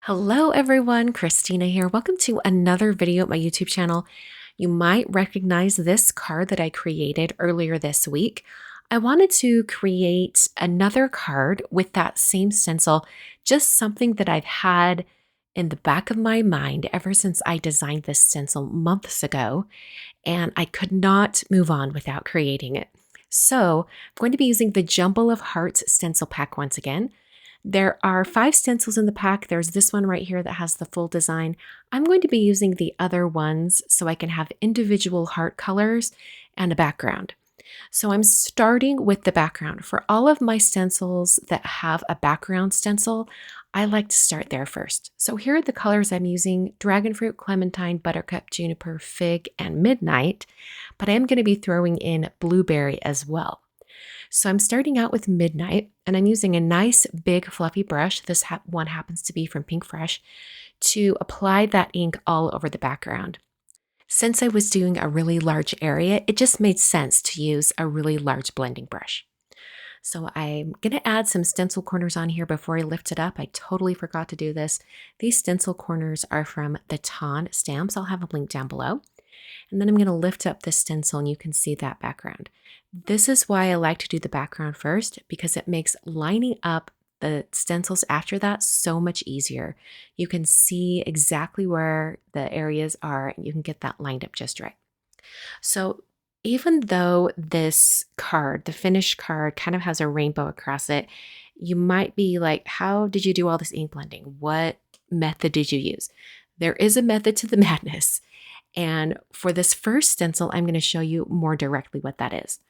Hello everyone, Christina here. Welcome to another video at my YouTube channel. You might recognize this card that I created earlier this week. I wanted to create another card with that same stencil, just something that I've had in the back of my mind ever since I designed this stencil months ago, and I could not move on without creating it. So I'm going to be using the Jumble of Hearts stencil pack once again. There are 5 stencils in the pack. There's this one right here that has the full design. I'm going to be using the other ones so I can have individual heart colors and a background. So I'm starting with the background. For all of my stencils that have a background stencil, I like to start there first. So here are the colors I'm using: Dragonfruit, Clementine, Buttercup, Juniper, Fig, and Midnight. But I am going to be throwing in Blueberry as well. So I'm starting out with Midnight, and I'm using a nice big fluffy brush. This one happens to be from Pinkfresh, to apply that ink all over the background. Since I was doing a really large area, it just made sense to use a really large blending brush. So I'm going to add some stencil corners on here before I lift it up. I totally forgot to do this. These stencil corners are from the Ton stamps. I'll have a link down below. And then I'm going to lift up this stencil and you can see that background. This is why I like to do the background first, because it makes lining up the stencils after that so much easier. You can see exactly where the areas are and you can get that lined up just right. So even though this card, the finished card, kind of has a rainbow across it, you might be like, how did you do all this ink blending? What method did you use? There is a method to the madness. And for this first stencil, I'm going to show you more directly what that is.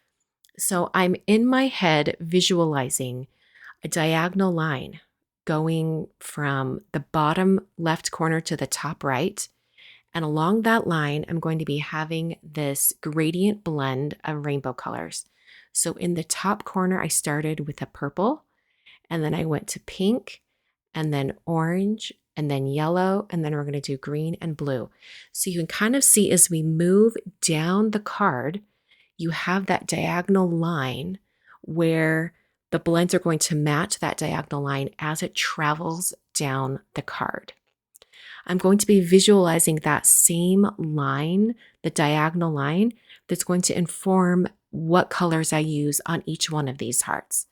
So I'm in my head visualizing a diagonal line going from the bottom left corner to the top right. And along that line, I'm going to be having this gradient blend of rainbow colors. So in the top corner, I started with a purple, and then I went to pink, and then orange, and then yellow, and then we're going to do green and blue. So you can kind of see as we move down the card, you have that diagonal line where the blends are going to match that diagonal line as it travels down the card. I'm going to be visualizing that same line, the diagonal line, that's going to inform what colors I use on each one of these hearts.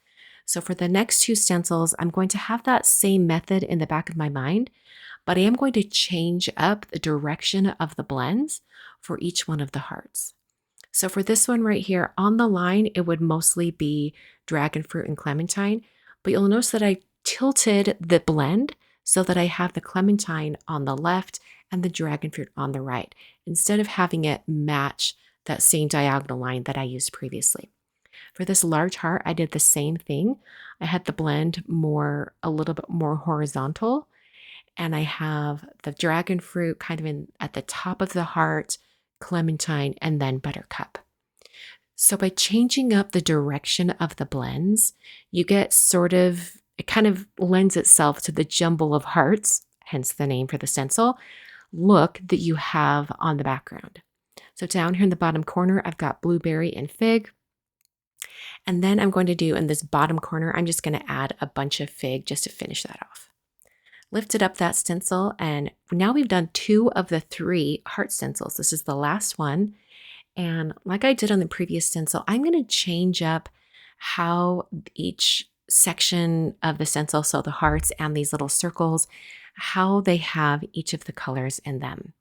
So for the next 2 stencils, I'm going to have that same method in the back of my mind, but I am going to change up the direction of the blends for each one of the hearts. So for this one right here, on the line, it would mostly be Dragonfruit and Clementine, but you'll notice that I tilted the blend so that I have the Clementine on the left and the Dragonfruit on the right, instead of having it match that same diagonal line that I used previously. For this large heart, I did the same thing. I had the blend a little bit more horizontal, and I have the Dragonfruit kind of at the top of the heart, Clementine, and then Buttercup. So by changing up the direction of the blends, you get it kind of lends itself to the jumble of hearts, hence the name for the stencil, look that you have on the background. So down here in the bottom corner, I've got Blueberry and Fig. And then I'm going to do in this bottom corner, I'm just going to add a bunch of Fig just to finish that off. Lifted up that stencil, and now we've done 2 of the 3 heart stencils. This is the last one. And like I did on the previous stencil, I'm going to change up how each section of the stencil, so the hearts and these little circles, how they have each of the colors in them.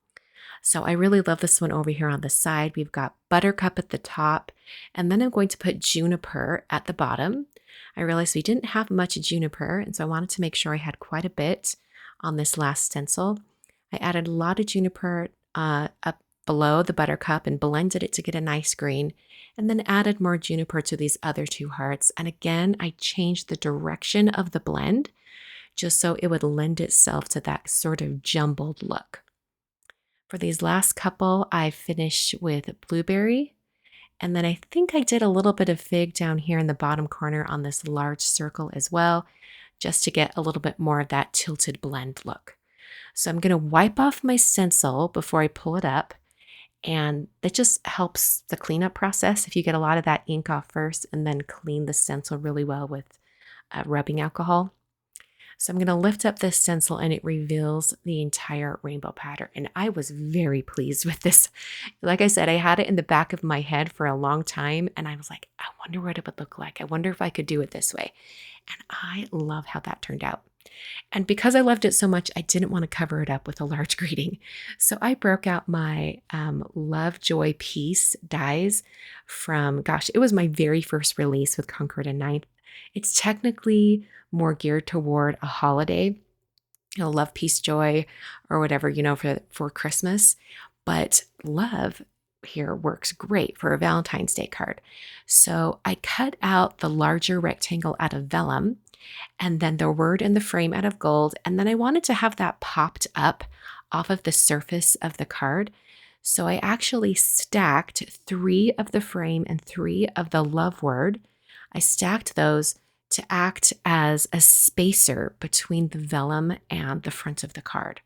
So I really love this one over here on the side. We've got Buttercup at the top, and then I'm going to put Juniper at the bottom. I realized we didn't have much Juniper, and so I wanted to make sure I had quite a bit on this last stencil. I added a lot of Juniper up below the Buttercup and blended it to get a nice green, and then added more Juniper to these other 2 hearts. And again, I changed the direction of the blend just so it would lend itself to that sort of jumbled look. For these last couple, I finished with Blueberry, and then I think I did a little bit of Fig down here in the bottom corner on this large circle as well, just to get a little bit more of that tilted blend look. So I'm going to wipe off my stencil before I pull it up, and that just helps the cleanup process if you get a lot of that ink off first and then clean the stencil really well with rubbing alcohol. So I'm going to lift up this stencil and it reveals the entire rainbow pattern. And I was very pleased with this. Like I said, I had it in the back of my head for a long time and I was like, I wonder what it would look like. I wonder if I could do it this way. And I love how that turned out. And because I loved it so much, I didn't want to cover it up with a large greeting. So I broke out my Love Joy Peace dies from, gosh, it was my very first release with Concord and Ninth. It's technically more geared toward a holiday, love, peace, joy, or whatever, for Christmas. But love here works great for a Valentine's Day card. So I cut out the larger rectangle out of vellum and then the word in the frame out of gold. And then I wanted to have that popped up off of the surface of the card. So I actually stacked 3 of the frame and 3 of the love word. I stacked those to act as a spacer between the vellum and the front of the card.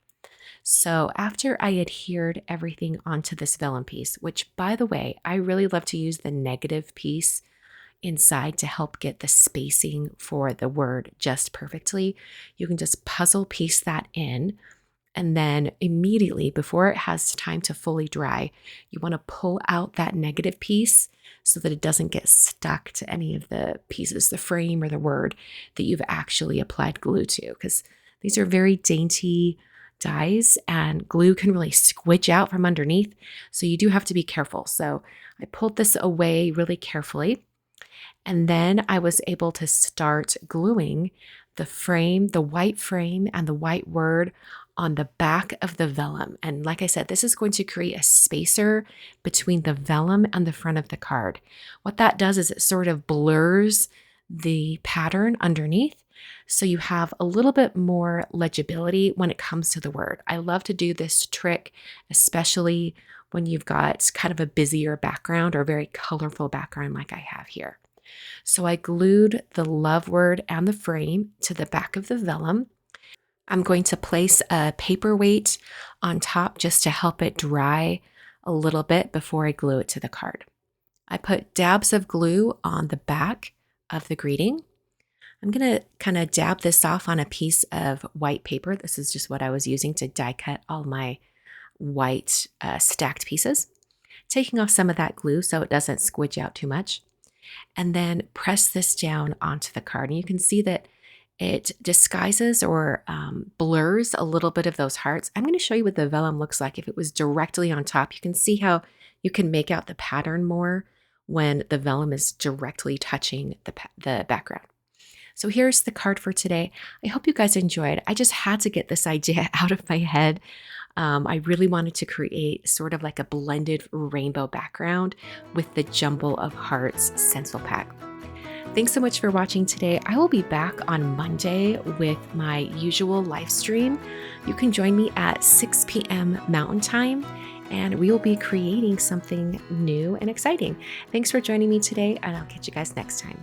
So after I adhered everything onto this vellum piece, which by the way, I really love to use the negative piece inside to help get the spacing for the word just perfectly. You can just puzzle piece that in. And then immediately before it has time to fully dry, you want to pull out that negative piece so that it doesn't get stuck to any of the pieces, the frame or the word that you've actually applied glue to, because these are very dainty dies and glue can really squidge out from underneath. So you do have to be careful. So I pulled this away really carefully. And then I was able to start gluing the frame, the white frame and the white word on the back of the vellum. And like I said, this is going to create a spacer between the vellum and the front of the card. What that does is it sort of blurs the pattern underneath. So you have a little bit more legibility when it comes to the word. I love to do this trick, especially when you've got kind of a busier background or a very colorful background like I have here. So I glued the love word and the frame to the back of the vellum. I'm going to place a paperweight on top just to help it dry a little bit before I glue it to the card. I put dabs of glue on the back of the greeting. I'm going to kind of dab this off on a piece of white paper. This is just what I was using to die cut all my white stacked pieces. Taking off some of that glue so it doesn't squidge out too much. And then press this down onto the card. And you can see that it disguises or blurs a little bit of those hearts. I'm going to show you what the vellum looks like if it was directly on top. You can see how you can make out the pattern more when the vellum is directly touching the background. So here's the card for today. I hope you guys enjoyed. I just had to get this idea out of my head. I really wanted to create sort of like a blended rainbow background with the Jumble of Hearts stencil pack. Thanks so much for watching today. I will be back on Monday with my usual live stream. You can join me at 6 p.m. Mountain Time, and we will be creating something new and exciting. Thanks for joining me today, and I'll catch you guys next time.